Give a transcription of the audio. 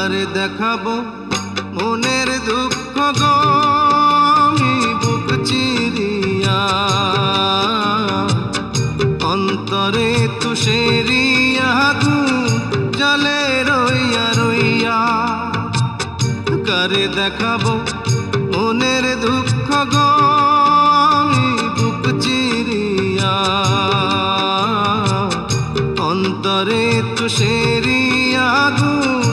কারে দেখাবো মনের দুঃখ গো আমি বুক চিরিয়া, অন্তরে তুষেরিয়া আগুন জ্বলে রইয়া রইয়া। কারে দেখাবো মনের দুঃখ গো আমি বুক চিরিয়া, অন্তরে তুষেরিয়া আগুন